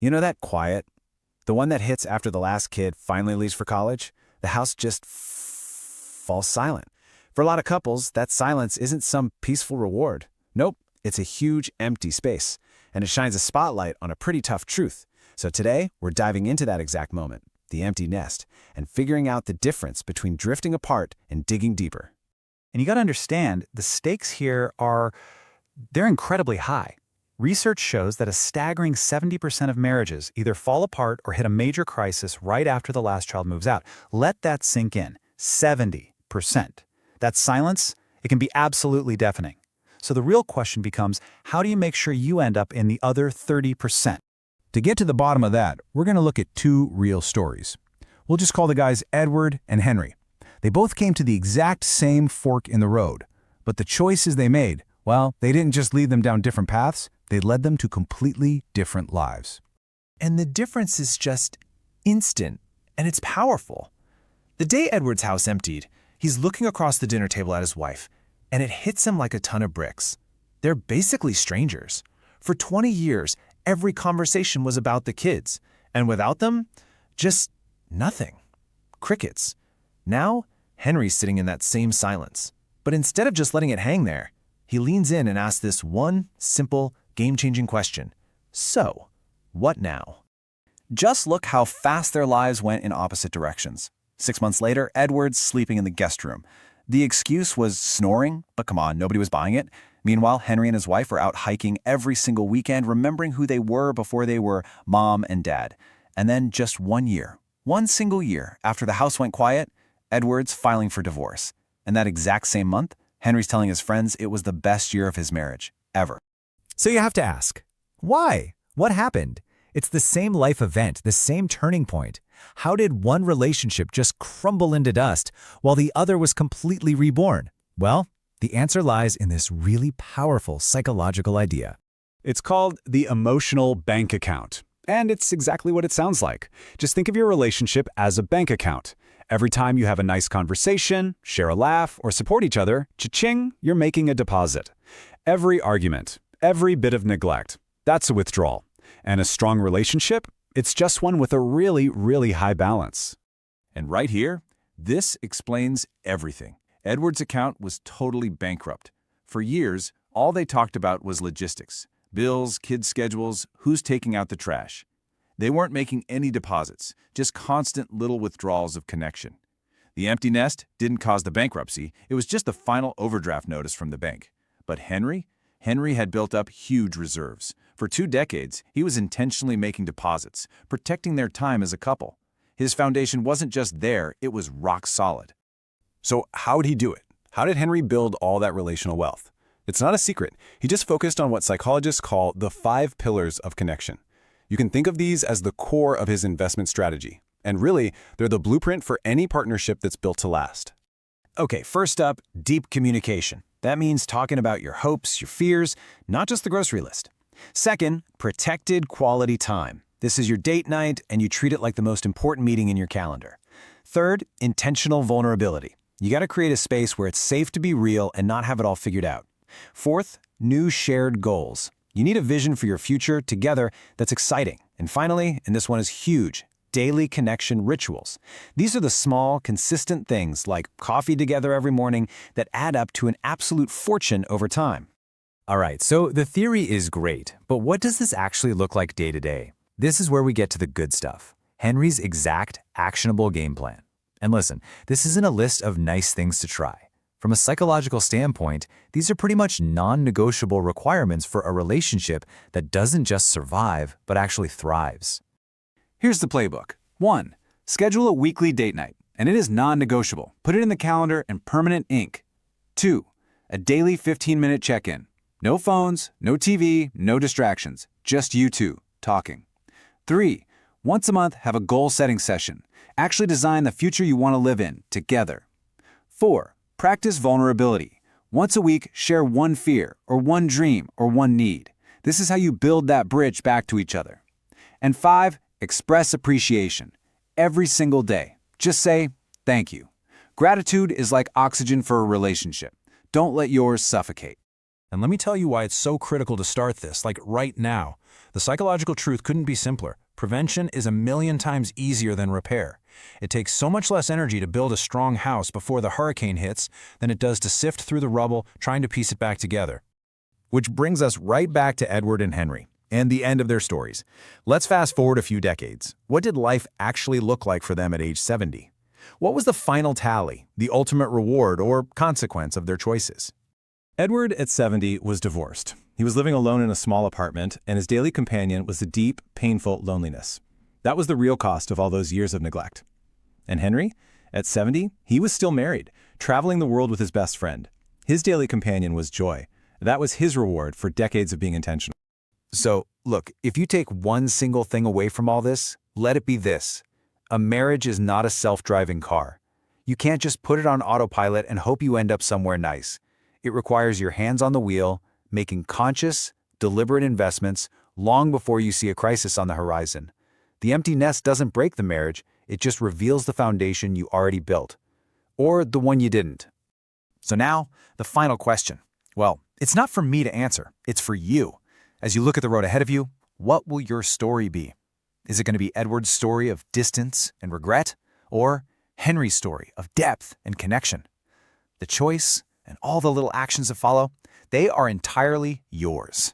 You know that quiet? The one that hits after the last kid finally leaves for college? The house just falls silent. For a lot of couples, that silence isn't some peaceful reward. Nope, it's a huge empty space, and it shines a spotlight on a pretty tough truth. So today, we're diving into that exact moment, the empty nest, and figuring out the difference between drifting apart and digging deeper. And you got to understand, the stakes here they're incredibly high. Research shows that a staggering 70% of marriages either fall apart or hit a major crisis right after the last child moves out. Let that sink in. 70%. That silence, it can be absolutely deafening. So the real question becomes, how do you make sure you end up in the other 30%? To get to the bottom of that, we're going to look at two real stories. We'll just call the guys Edward and Henry. They both came to the exact same fork in the road, but the choices they made, well, they didn't just lead them down different paths, they led them to completely different lives. And the difference is just instant, and it's powerful. The day Edward's house emptied, he's looking across the dinner table at his wife, and it hits him like a ton of bricks. They're basically strangers. For 20 years, every conversation was about the kids, and without them, just nothing. Crickets. Now, Henry's sitting in that same silence. But instead of just letting it hang there, he leans in and asks this one simple, game-changing question. So, what now? Just look how fast their lives went in opposite directions. 6 months later, Edward's sleeping in the guest room. The excuse was snoring, but come on, nobody was buying it. Meanwhile, Henry and his wife were out hiking every single weekend, remembering who they were before they were mom and dad. And then just 1 year, one single year after the house went quiet, Edward's filing for divorce. And that exact same month, Henry's telling his friends it was the best year of his marriage, ever. So you have to ask, why? What happened? It's the same life event, the same turning point. How did one relationship just crumble into dust while the other was completely reborn? Well, the answer lies in this really powerful psychological idea. It's called the emotional bank account. And it's exactly what it sounds like. Just think of your relationship as a bank account. Every time you have a nice conversation, share a laugh, or support each other, cha-ching, you're making a deposit. Every argument, every bit of neglect, that's a withdrawal. And a strong relationship, it's just one with a really, really high balance. And right here, this explains everything. Edward's account was totally bankrupt. For years, all they talked about was logistics. Bills, kids' schedules, who's taking out the trash. They weren't making any deposits, just constant little withdrawals of connection. The empty nest didn't cause the bankruptcy, it was just the final overdraft notice from the bank. But Henry had built up huge reserves. For 2 decades, he was intentionally making deposits, protecting their time as a couple. His foundation wasn't just there, it was rock solid. So how'd he do it? How did Henry build all that relational wealth? It's not a secret. He just focused on what psychologists call the 5 pillars of connection. You can think of these as the core of his investment strategy. And really, they're the blueprint for any partnership that's built to last. Okay, first up, deep communication. That means talking about your hopes, your fears, not just the grocery list. Second, protected quality time. This is your date night, and you treat it like the most important meeting in your calendar. Third, intentional vulnerability. You got to create a space where it's safe to be real and not have it all figured out. Fourth, new shared goals. You need a vision for your future together that's exciting. And finally, and this one is huge, daily connection rituals. These are the small, consistent things like coffee together every morning that add up to an absolute fortune over time. All right, so the theory is great, but what does this actually look like day to day? This is where we get to the good stuff. Henry's exact, actionable game plan. And listen, this isn't a list of nice things to try. From a psychological standpoint, these are pretty much non-negotiable requirements for a relationship that doesn't just survive, but actually thrives. Here's the playbook. 1. Schedule a weekly date night, and it is non-negotiable. Put it in the calendar in permanent ink. 2. A daily 15-minute check-in. No phones, no TV, no distractions. Just you two, talking. 3. Once a month, have a goal-setting session. Actually design the future you want to live in, together. 4. Practice vulnerability. Once a week, share one fear, or one dream, or one need. This is how you build that bridge back to each other. And 5, express appreciation. Every single day. Just say, thank you. Gratitude is like oxygen for a relationship. Don't let yours suffocate. And let me tell you why it's so critical to start this, like right now. The psychological truth couldn't be simpler. Prevention is 1,000,000 times easier than repair. It takes so much less energy to build a strong house before the hurricane hits than it does to sift through the rubble trying to piece it back together. Which brings us right back to Edward and Henry and the end of their stories. Let's fast forward a few decades. What did life actually look like for them at age 70? What was the final tally, the ultimate reward or consequence of their choices? Edward, at 70, was divorced. He was living alone in a small apartment, and his daily companion was the deep, painful loneliness. That was the real cost of all those years of neglect. And Henry, at 70, he was still married, traveling the world with his best friend. His daily companion was joy. That was his reward for decades of being intentional. So, look, if you take one single thing away from all this, let it be this. A marriage is not a self-driving car. You can't just put it on autopilot and hope you end up somewhere nice. It requires your hands on the wheel, making conscious, deliberate investments long before you see a crisis on the horizon. The empty nest doesn't break the marriage, it just reveals the foundation you already built. Or the one you didn't. So now, the final question. Well, it's not for me to answer, it's for you. As you look at the road ahead of you, what will your story be? Is it going to be Edward's story of distance and regret, or Henry's story of depth and connection? The choice and all the little actions that follow, they are entirely yours.